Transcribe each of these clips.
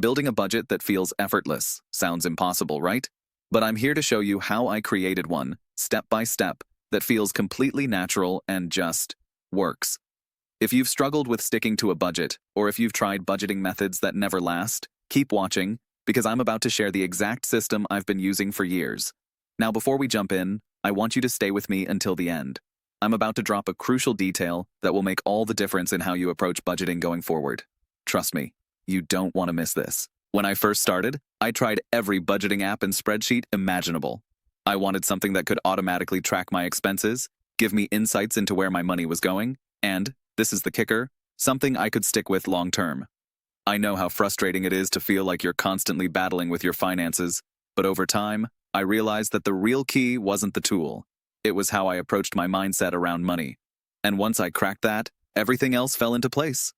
Building a budget that feels effortless sounds impossible, right? But I'm here to show you how I created one, step by step, that feels completely natural and just works. If you've struggled with sticking to a budget, or if you've tried budgeting methods that never last, keep watching, because I'm about to share the exact system I've been using for years. Now, before we jump in, I want you to stay with me until the end. I'm about to drop a crucial detail that will make all the difference in how you approach budgeting going forward. Trust me, you don't want to miss this. When I first started, I tried every budgeting app and spreadsheet imaginable. I wanted something that could automatically track my expenses, give me insights into where my money was going, and, this is the kicker, something I could stick with long term. I know how frustrating it is to feel like you're constantly battling with your finances, but over time, I realized that the real key wasn't the tool. It was how I approached my mindset around money. And once I cracked that, everything else fell into place.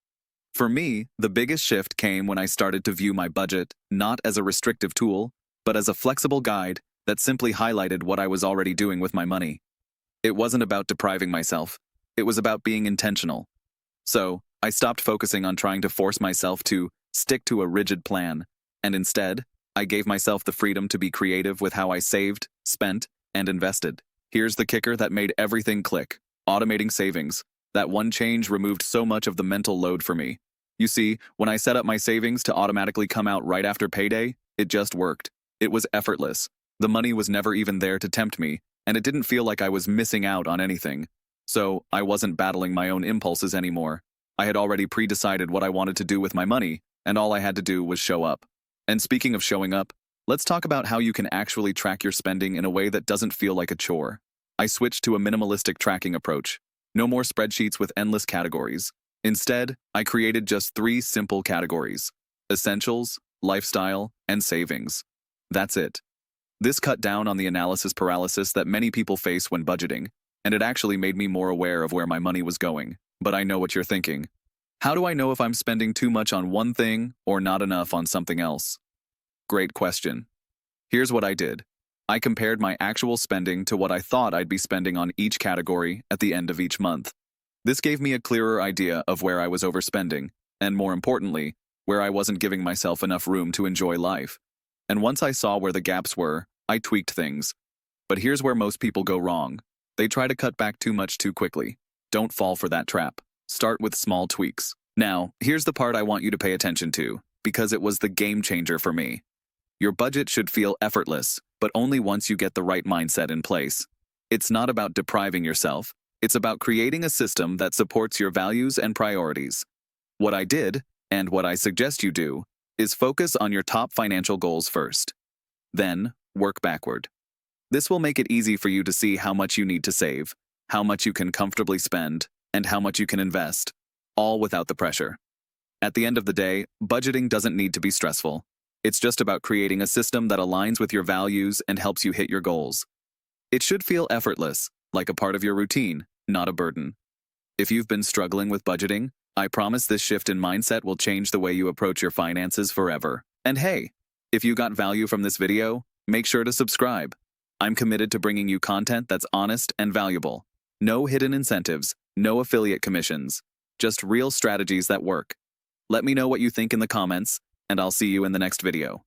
For me, the biggest shift came when I started to view my budget not as a restrictive tool, but as a flexible guide that simply highlighted what I was already doing with my money. It wasn't about depriving myself. It was about being intentional. So, I stopped focusing on trying to force myself to stick to a rigid plan, and instead, I gave myself the freedom to be creative with how I saved, spent, and invested. Here's the kicker that made everything click: automating savings. That one change removed so much of the mental load for me. You see, when I set up my savings to automatically come out right after payday, it just worked. It was effortless. The money was never even there to tempt me, and it didn't feel like I was missing out on anything. So, I wasn't battling my own impulses anymore. I had already pre-decided what I wanted to do with my money, and all I had to do was show up. And speaking of showing up, let's talk about how you can actually track your spending in a way that doesn't feel like a chore. I switched to a minimalistic tracking approach. No more spreadsheets with endless categories. Instead, I created just 3 simple categories: essentials, lifestyle, and savings. That's it. This cut down on the analysis paralysis that many people face when budgeting, and it actually made me more aware of where my money was going. But I know what you're thinking. How do I know if I'm spending too much on one thing or not enough on something else? Great question. Here's what I did. I compared my actual spending to what I thought I'd be spending on each category at the end of each month. This gave me a clearer idea of where I was overspending, and more importantly, where I wasn't giving myself enough room to enjoy life. And once I saw where the gaps were, I tweaked things. But here's where most people go wrong. They try to cut back too much too quickly. Don't fall for that trap. Start with small tweaks. Now, here's the part I want you to pay attention to, because it was the game changer for me. Your budget should feel effortless, but only once you get the right mindset in place. It's not about depriving yourself. It's about creating a system that supports your values and priorities. What I did, and what I suggest you do, is focus on your top financial goals first. Then, work backward. This will make it easy for you to see how much you need to save, how much you can comfortably spend, and how much you can invest, all without the pressure. At the end of the day, budgeting doesn't need to be stressful. It's just about creating a system that aligns with your values and helps you hit your goals. It should feel effortless, like a part of your routine, not a burden. If you've been struggling with budgeting, I promise this shift in mindset will change the way you approach your finances forever. And hey, if you got value from this video, make sure to subscribe. I'm committed to bringing you content that's honest and valuable. No hidden incentives, no affiliate commissions, just real strategies that work. Let me know what you think in the comments, and I'll see you in the next video.